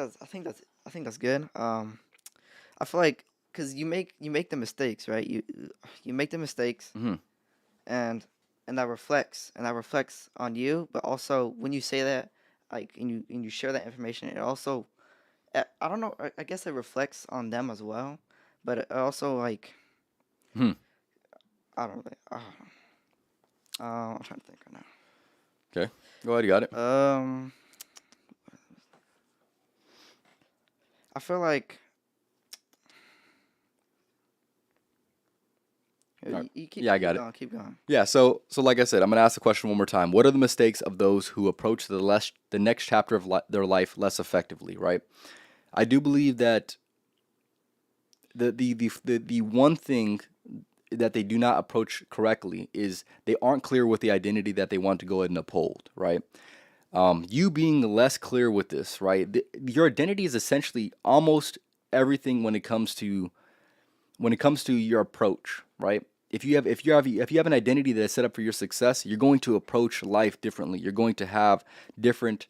that's good. I feel like because you make the mistakes, right? You make the mistakes, Mm-hmm. and that reflects on you. But also when you say that, like, and you share that information, it also, I don't know. I guess it reflects on them as well. But it also, like, Hmm. I don't know. I'm trying to think right Okay. Go ahead. You got it. now. I feel like All right. you keep Yeah, I keep got it. going, keep going. Yeah. So like I said, I'm gonna ask the question one more time. What are the mistakes of those who approach the next chapter of their life less effectively? Right. I do believe that the one thing that they do not approach correctly is they aren't clear with the identity that they want to go ahead and uphold. Right. You being less clear with this, right? Your identity is essentially almost everything when it comes to your approach, right? If you have an identity that is set up for your success, you're going to approach life differently. You're going to have different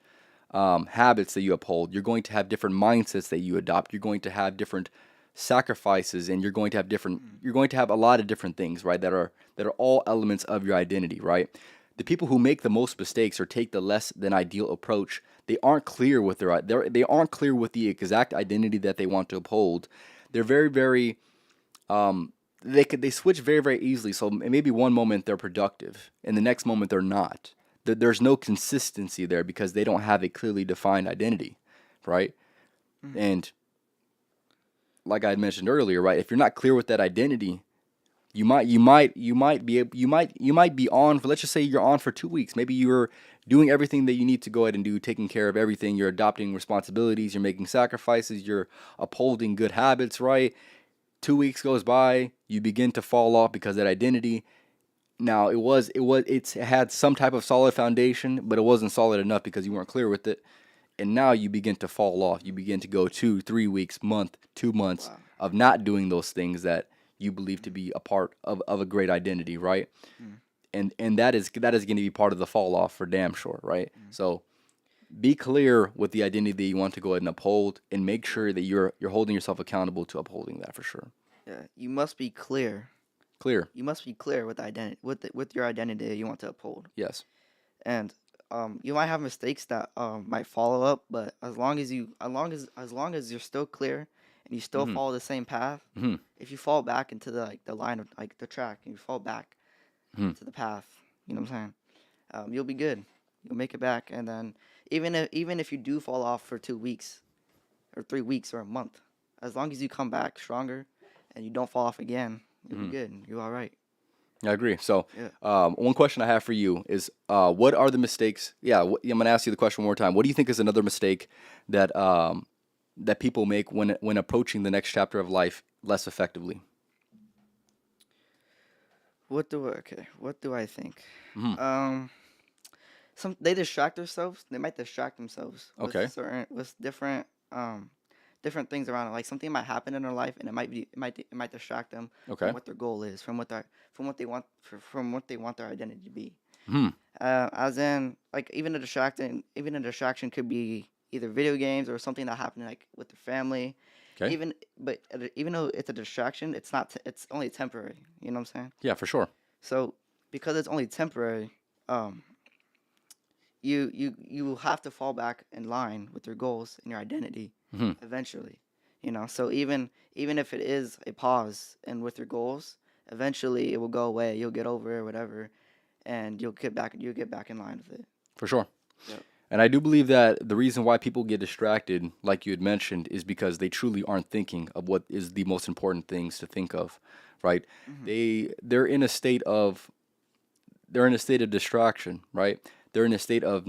habits that you uphold. You're going to have different mindsets that you adopt. You're going to have different sacrifices, and you're going to have a lot of different things, right? That are all elements of your identity, right? The people who make the most mistakes or take the less than ideal approach, they aren't clear with they aren't clear with the exact identity that they want to uphold. They're very they switch very easily. So maybe one moment they're productive, and the next moment they're not. There's no consistency there because they don't have a clearly defined identity, right? Mm. And like I had mentioned earlier, right? If you're not clear with that identity, you might be on for, let's just say you're on for 2 weeks. Maybe you're doing everything that you need to go ahead and do, taking care of everything. You're adopting responsibilities. You're making sacrifices. You're upholding good habits, right? 2 weeks goes by, you begin to fall off because that identity. Now it had some type of solid foundation, but it wasn't solid enough because you weren't clear with it. And now you begin to fall off. You begin to go 2, 3 weeks, month, 2 months Wow. of not doing those things that you believe to be a part of a great identity, right? Mm. And that is going to be part of the fall off for damn sure, right? Mm. So be clear with the identity that you want to go ahead and uphold, and make Yeah. sure that you're holding yourself accountable to upholding that for sure. Yeah. You must be clear. Clear. You must be clear with identity with your identity you want to uphold. Yes. And you might have mistakes that might follow up, but as long as you're still clear and you still Mm-hmm. follow the same path, Mm-hmm. if you fall back into the line of, like, the track, and you fall back Mm-hmm. to the path, you know what I'm saying? You'll be good. You'll make it back, and then even if you do fall off for 2 weeks or 3 weeks or a month, as long as you come back stronger and you don't fall off again, you'll be Mm-hmm. good. You're all right. I agree. So, Yeah. one question I have for you is, what are the mistakes? Yeah, I'm going to ask you the question one more time. What do you think is another mistake that that people make when approaching the next chapter of life less effectively? What do I think? Hmm. Um, they distract themselves. They might distract themselves with Okay. different things around it. Like, something might happen in their life, and it might distract them from Okay. what their goal is, from what they want their identity to be. Hmm. As in, like, even a distraction could be either video games or something that happened, like, with their family. Okay. Even though it's a distraction, it's not. It's only temporary. You know what I'm saying? Yeah, for sure. So because it's only temporary, um, you have to fall back in line with your goals and your identity Hmm. eventually. So even if it is a pause and with your goals, eventually it will go away. You'll get over it, or whatever, and you'll get back in line with it. For sure. Yep. And I do believe that the reason why people get distracted, like you had mentioned, is because they truly aren't thinking of what is the most important things to think of, right? Hmm. They're in a state of they're in a state of distraction, right? They're in a state of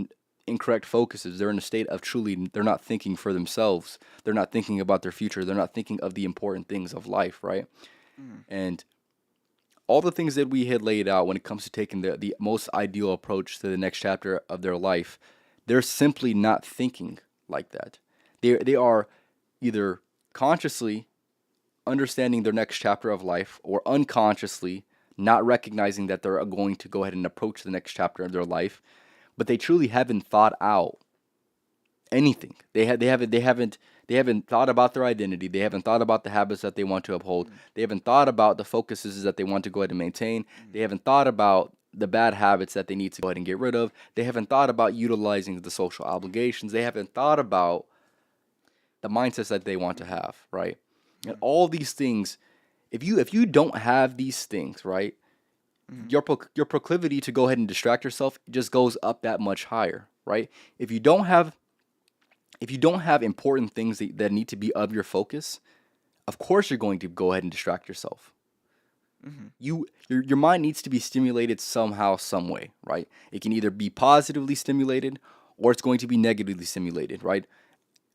incorrect focuses. They're in a state of truly they're not thinking for themselves. They're not thinking about their future. They're not thinking of the important things of life, right? Hmm. And all the things that we had laid out when it comes to taking the most ideal approach to the next chapter of their life, they're simply not thinking like that. They are either consciously understanding their next chapter of life or unconsciously not recognizing that they're going to go ahead and approach the next chapter of their life, but they truly haven't thought out anything. They haven't thought about their identity. They haven't thought about the habits that they want to uphold. They haven't thought about the focuses that they want to go ahead and maintain. They haven't thought about the bad habits that they need to go ahead and get rid of. They haven't thought about utilizing the social obligations. They haven't thought about the mindsets that they want to have, right? And all these things, if you don't have these things, right, Hmm. your proclivity to go ahead and distract yourself just goes up that much higher, right? If you don't have important things that need to be of your focus, of course you're going to go ahead and distract yourself. Hmm. Your mind needs to be stimulated somehow, some way, right? It can either be positively stimulated or it's going to be negatively stimulated, right?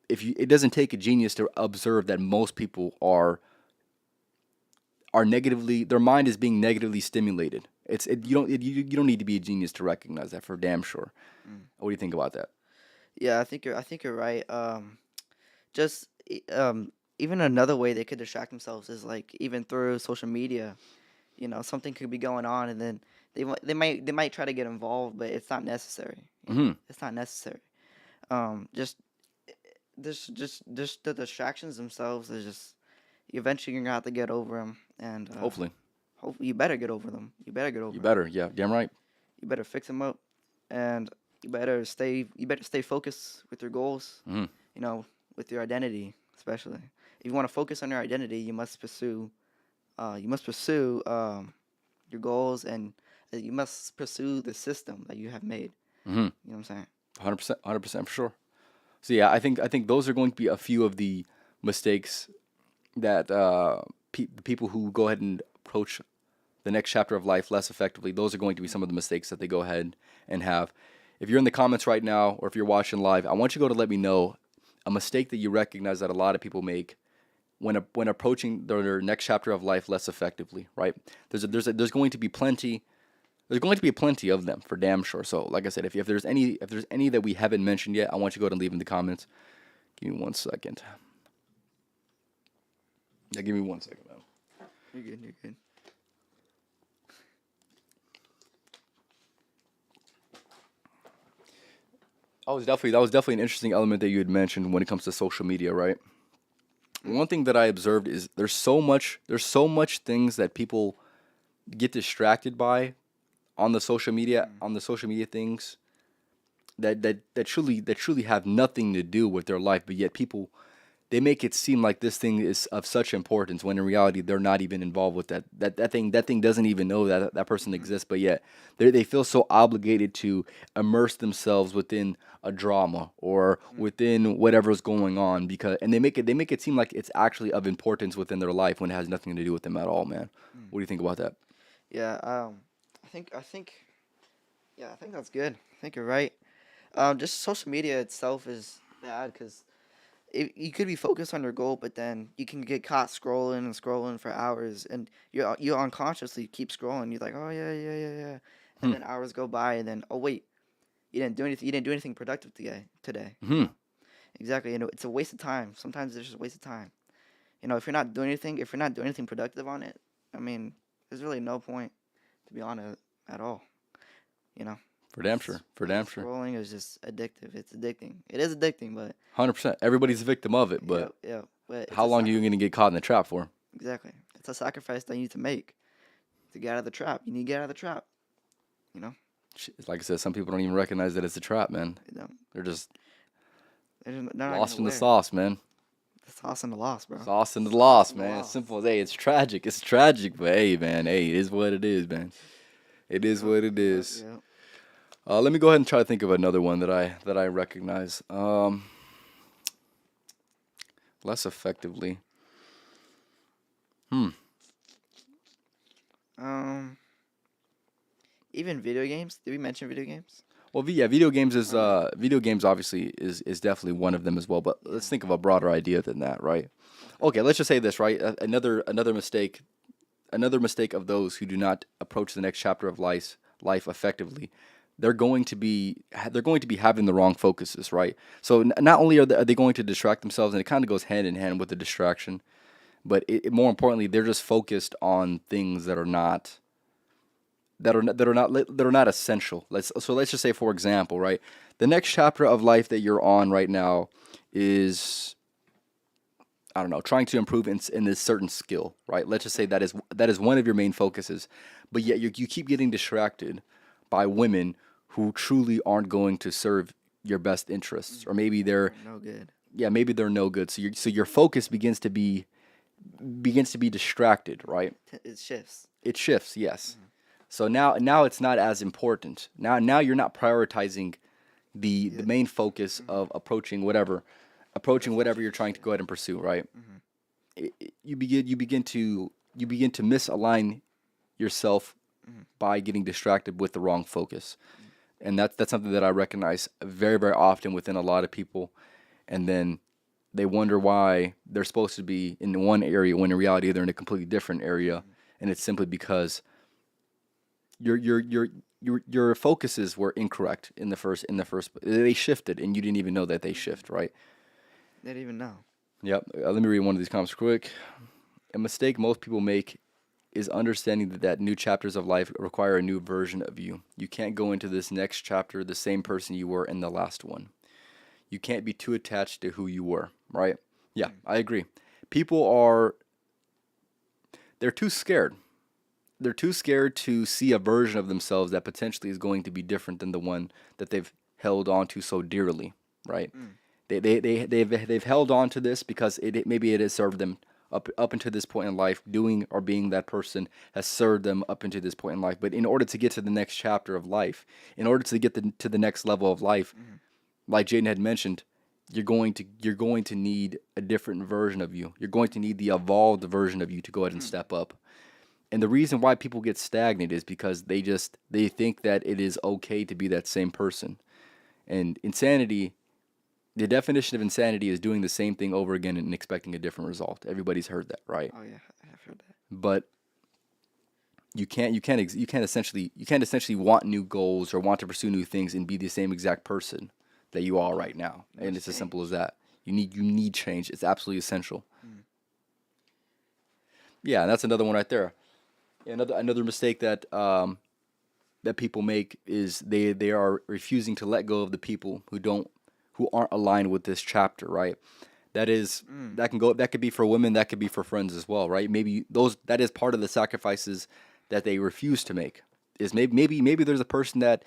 It doesn't take a genius to observe that most people are negatively their mind is being negatively stimulated. You don't need to be a genius to recognize that for damn sure. Mm. What do you think about that? Yeah, I think you're right. Just even another way they could distract themselves is like even through social media. Something could be going on, and then they might try to get involved, but it's not necessary. Hmm. It's not necessary. Just just the distractions themselves is just eventually you're gonna have to get over them, and Hopefully, hopefully you better get over them. You better get over you them. better. Yeah, damn right. You better fix them up, and you better stay focused with your goals. Hmm. You know, with your identity, especially. If you want to focus on your identity, you must pursue your goals, and you must pursue the system that you have made. Hmm. You know what I'm saying? 100%, 100% for sure. So yeah, I think those are going to be a few of the mistakes that the people who go ahead and approach the next chapter of life less effectively. Those are going to be some of the mistakes that they go ahead and have. If you're in the comments right now, or if you're watching live, I want you to go to let me know a mistake that you recognize that a lot of people make when approaching their next chapter of life less effectively. Right? There's going to be plenty. There's going to be plenty of them for damn sure. So, like I said, if there's any that we haven't mentioned yet, I want you to go ahead and leave in the comments. Give me 1 second. Yeah, give me 1 second, man. You're good. You're good. That was definitely an interesting element that you had mentioned when it comes to social media, right? One thing that I observed is there's so much things that people get distracted by Mm. on the social media things that truly have nothing to do with their life, but yet people they make it seem like this thing is of such importance when in reality they're not even involved with that thing doesn't even know that person Mhm. exists, but yet they feel so obligated to immerse themselves within a drama or Mm. within whatever's going on because and they make it seem like it's actually of importance within their life when it has nothing to do with them at all, man. Mm. What do you think about that? Yeah. I think. Yeah. I think that's good. I think you're right. Just social media itself is bad because you could be focused on your goal, but then you can get caught scrolling and scrolling for hours, and you unconsciously keep scrolling. You're like, oh yeah, yeah, yeah, yeah, and Hmm. then hours go by, and then oh wait, you didn't do anything. You didn't do anything productive today. Today, Hmm. exactly. It's a waste of time. Sometimes it's just a waste of time. If you're not doing anything, if you're not doing anything productive on it, I mean, there's really no point to be on it at all. You know, For damn sure. For damn sure. scrolling is just addictive. It's addicting. It is addicting, but 100%. Everybody's a victim of it, yeah, but yeah. But it's how a long are you sacrifice. going to get caught in the trap for? Exactly. It's a sacrifice that you need to make to get out of the trap. You need to get out of the trap. You know. Like I said, some people don't even recognize that it's a trap, man. You know, They're just they're not even lost in the aware. sauce, man. The sauce and the loss, bro. Sauce in the Sauce loss, and the man. It's loss. simple as, hey, it's tragic. It's tragic, but hey, man, hey, it is what it is, man. It is Yep, what it yep, is. yep. Let me go ahead and try to think of another one that I recognize. Less effectively. Hmm. Um, even video games. Did we mention video games? Well, yeah, video games is Or video games obviously is definitely one of them as well. But yeah, let's think of a broader idea than that, right? okay. Okay, let's just say this, right? Another mistake of those who do not approach the next chapter of life effectively. They're going to be having the wrong focuses, right? So not only are they going to distract themselves, and it kind of goes hand in hand with the distraction, but more importantly, they're just focused on things that are not essential. Let's just say, for example, right, the next chapter of life that you're on right now is, I don't know, trying to improve in this certain skill, right? Let's just say that is one of your main focuses, but yet you keep getting distracted by women who truly aren't going to serve your best interests, or maybe they're, Or no good. yeah, maybe they're no good. So your focus begins to be distracted, right? It shifts. It shifts, yes. So now it's not as important. Now you're not prioritizing the Yeah. main focus of approaching That's what whatever you you're should trying to say. go ahead and pursue, right? Mm-hmm. You begin to misalign yourself Mm-hmm. by getting distracted with the wrong focus. And that's something that I recognize very, very often within a lot of people. And then they wonder why they're supposed to be in one area when in reality they're in a completely different area. And it's simply because your your your your focuses were incorrect in the first. They shifted and you didn't even know that they Mm-hmm. shift, right? They didn't even know. Yep. Let me read one of these comments quick. A mistake most people make is understanding that new chapters of life require a new version of you. You can't go into this next chapter the same person you were in the last one. You can't be too attached to who you were, right? Yeah, Mm. I agree. People are they're too scared. They're too scared to see a version of themselves that potentially is going to be different than the one that they've held on to so dearly, right? Mm. They've held on to this because maybe it has served them up until this point in life. Doing or being that person has served them up until this point in life. But in order to get to the next chapter of life, in order to get to the next level of life, Mm. like Jaden had mentioned, you're going to need a different version of you. You're going to need the evolved version of you to go ahead and Mm. step up. And the reason why people get stagnant is because they think that it is okay to be that same person. And insanity, the definition of insanity is doing the same thing over again and expecting a different result. Everybody's heard that, right? Oh yeah, I have heard that. But you can't essentially want new goals or want to pursue new things and be the same exact person that you are right now. You And must it's as simple as change. that. You need change. It's absolutely essential. Mm. Yeah, and that's another one right there. Another mistake that people make is they are refusing to let go of the people who aren't aligned with this chapter, right? That is Mm. that could be for women, that could be for friends as well, right? Maybe those that is part of the sacrifices that they refuse to make. Is maybe there's a person that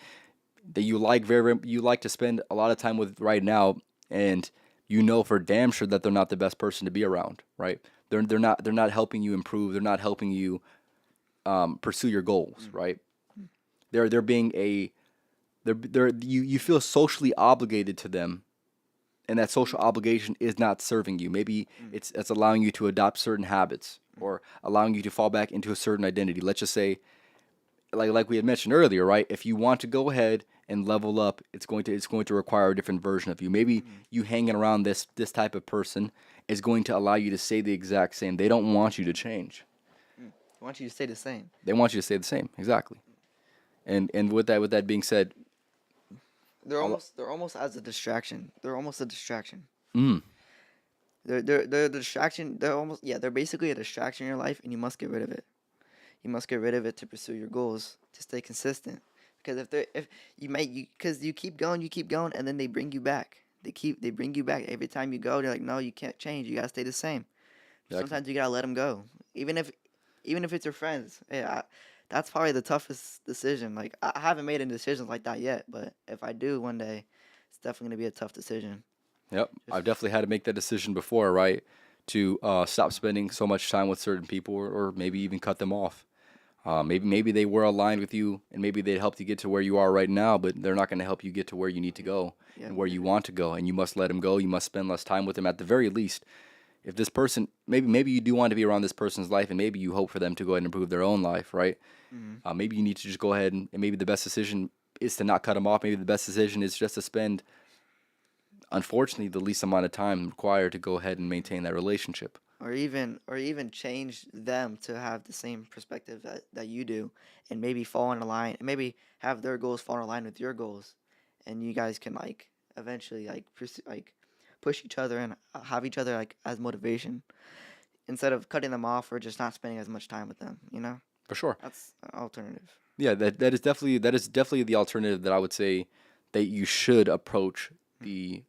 you like you like to spend a lot of time with right now, and you know for damn sure that they're not the best person to be around, right? They're not helping you improve. They're not helping you pursue your goals, Mm. right? They're being a they're you feel socially obligated to them, and that social obligation is not serving you. Maybe Mm. it's allowing you to adopt certain habits Mm. or allowing you to fall back into a certain identity. Let's just say, like we had mentioned earlier, right? If you want to go ahead and level up, it's going to require a different version of you. Maybe Mm. you hanging around this type of person is going to allow you to stay the exact same. They don't want you to change. Mm. I want you to stay the same. They want you to stay the same. Exactly. And with that being said, I'll, They're almost as a distraction. They're almost a distraction. mm, They're a distraction. They're almost, yeah. They're basically a distraction in your life, and you must get rid of it. You must get rid of it to pursue your goals, to stay consistent. Because if you might because you keep going, and then they bring you back. They bring you back every time you go. They're like, no, you can't change. You gotta stay the same. exactly. Sometimes you gotta let them go, even if it's your friends. Yeah, that's probably the toughest decision. Like I haven't made any decisions like that yet, but if I do one day, it's definitely gonna be a tough decision. Yep, If I've definitely had to make that decision before, right? To stop spending so much time with certain people, or maybe even cut them off. Maybe they were aligned with you, and maybe they helped you get to where you are right now, but they're not going to help you get to where you need to go yeah, and where you want to go, and you must let them go. You must spend less time with them at the very least. If this person, maybe you do want to be around this person's life, and maybe you hope for them to go ahead and improve their own life, right? mm, Maybe you need to just go ahead and maybe the best decision is to not cut them off. Maybe the best decision is just to spend, unfortunately, the least amount of time required to go ahead and maintain that relationship. or even change them to have the same perspective that you do, and maybe fall in line, and maybe have their goals fall in line with your goals, and you guys can like eventually like push each other and have each other like as motivation instead of cutting them off or just not spending as much time with them. For sure. That's an alternative. Yeah, that is definitely the alternative that I would say that you should approach the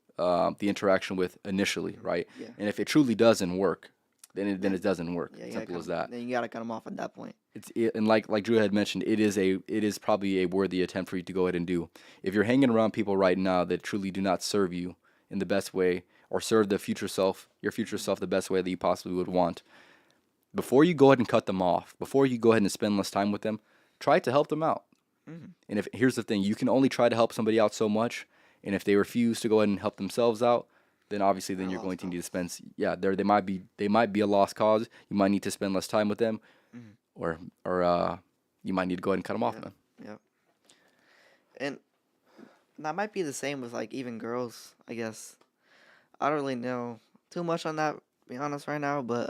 interaction with initially, right? Yeah. And if it truly doesn't work, then Then it doesn't work. yeah, Simple as that. then you gotta cut them off at that point. And like Drew had mentioned, it is probably a worthy attempt for you to go ahead and do. If you're hanging around people right now that truly do not serve you in the best way, or serve your future self the best way that you possibly would want, before you go ahead and cut them off, before you go ahead and spend less time with them, try to help them out. Mm, And if here's the thing, you can only try to help somebody out so much, and if they refuse to go ahead and help themselves out, then obviously they're then a you're going lost to need to cause. spend they might be a lost cause. You might need to spend less time with them, Mm, or you might need to go ahead and cut them off, yeah, man. yeah, and that might be the same with like even girls. I guess I don't really know too much on that. To be honest, right now, but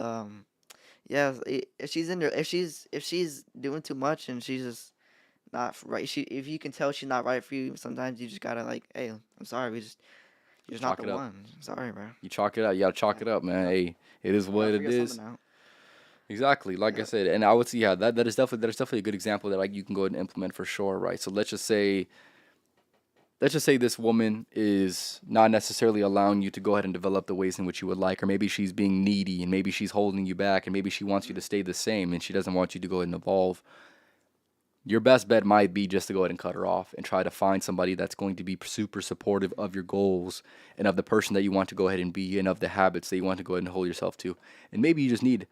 yeah, if she's in there, if she's doing too much and she's just not right, if you can tell she's not right for you, sometimes you just gotta like, hey, I'm sorry, you're just not Chalk the it up. one. Sorry, bro. You chalk it up. You gotta chalk Yeah, it up, man. yep. Hey, it is You gotta what it figure is. something out. Exactly. Like I Yep. said, and I would say, yeah, that is definitely a good example that like you can go ahead and implement for sure, right? So let's just say this woman is not necessarily allowing you to go ahead and develop the ways in which you would like, or maybe she's being needy, and maybe she's holding you back, and maybe she wants you to stay the same, and she doesn't want you to go ahead and evolve. Your best bet might be just to go ahead and cut her off and try to find somebody that's going to be super supportive of your goals and of the person that you want to go ahead and be and of the habits that you want to go ahead and hold yourself to. And maybe you just need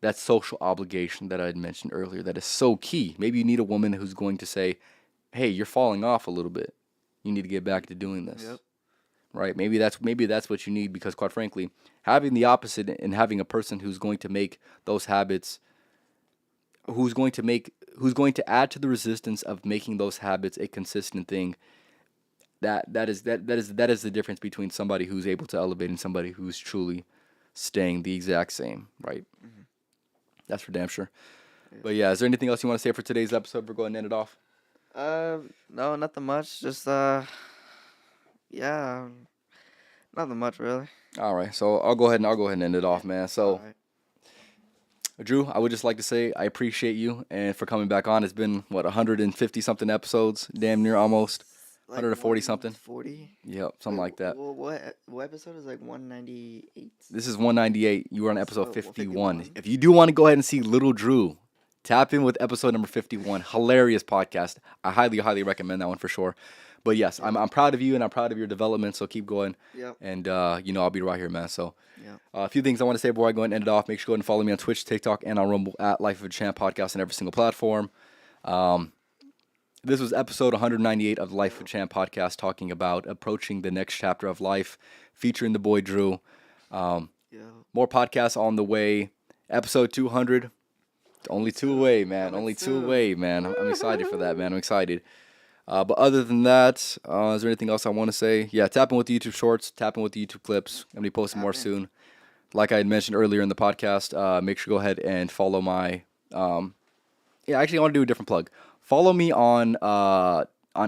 that social obligation that I had mentioned earlier that is so key. Maybe you need a woman who's going to say, "Hey, you're falling off a little bit. You need to get back to doing this." Yep. Right? Maybe that's what you need, because quite frankly, having the opposite and having a person who's going to make those habits, who's going to add to the resistance of making those habits a consistent thing, that is the difference between somebody who's able to elevate and somebody who's truly staying the exact same, right? Hmm. That's for damn sure. Yeah. But yeah, is there anything else you want to say for today's episode? We're going to end it off. No, nothing much. Just yeah, nothing much really. All right, so I'll go ahead and end it Yeah. off, man. All So right. Drew, I would just like to say I appreciate you and for coming back on. It's been what 150 something episodes, damn near almost Like 140 something. 140. Yep, something Wait, like that. what episode is like 198? This is 198. You were on episode So 51. 51. If you do want to go ahead and see Little Drew, tap in with episode number 51. Hilarious podcast. I highly, highly recommend that one for sure. But yes, I'm, Yep. I'm proud of you and I'm proud of your development. So keep going. Yep. And, I'll be right here, man. So Yep. a few things I want to say before I go and end it off. Make sure to go ahead and follow me on Twitch, TikTok, and on Rumble at Life of a Champ podcast on every single platform. This was episode 198 of the Life of a Champ podcast, talking about approaching the next chapter of life, featuring the boy Drew. Yep. More podcasts on the way. Episode 200. Only two away, man. Coming Only two soon. away, man. I'm excited for that, man. I'm excited. But other than that, is there anything else I want to say? Yeah, tap in with the YouTube Shorts, tap in with the YouTube clips. I'm going to be posting more Tap in. soon. Like I had mentioned earlier in the podcast, make sure to go ahead and follow my. Actually, I want to do a different plug. Follow me on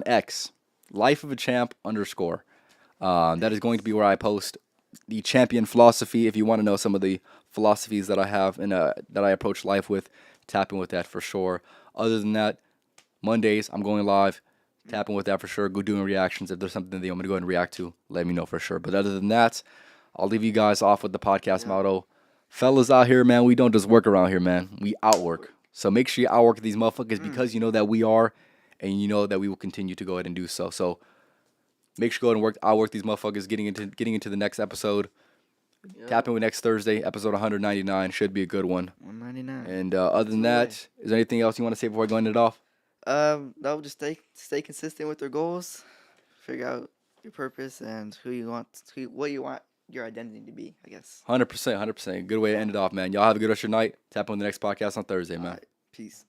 X, Life of a Champ _. That is going to be where I post the champion philosophy. If you want to know some of the philosophies that I have and that I approach life with, tap in with that for sure. Other than that, Mondays I'm going live. Tap in with that for sure. Go doing reactions. If there's something that you want me to go ahead and react to, let me know for sure. But other than that, I'll leave you guys off with the podcast Yep. motto. Fellas out here, man, we don't just work around here, man. We outwork. So make sure you outwork these motherfuckers Mm. because you know that we are, and you know that we will continue to go ahead and do so. So make sure you go ahead and outwork these motherfuckers. Getting into the next episode. Yep. Tap in with next Thursday, episode 199. Should be a good one. 199. And other than Two away. that, is there anything else you want to say before I go end it off? No, just stay consistent with your goals. Figure out your purpose and what you want your identity to be, I guess. 100%, 100%. Good way to end it off, man. Y'all have a good rest of your night. Tap in with the next podcast on Thursday, man. Alright, peace.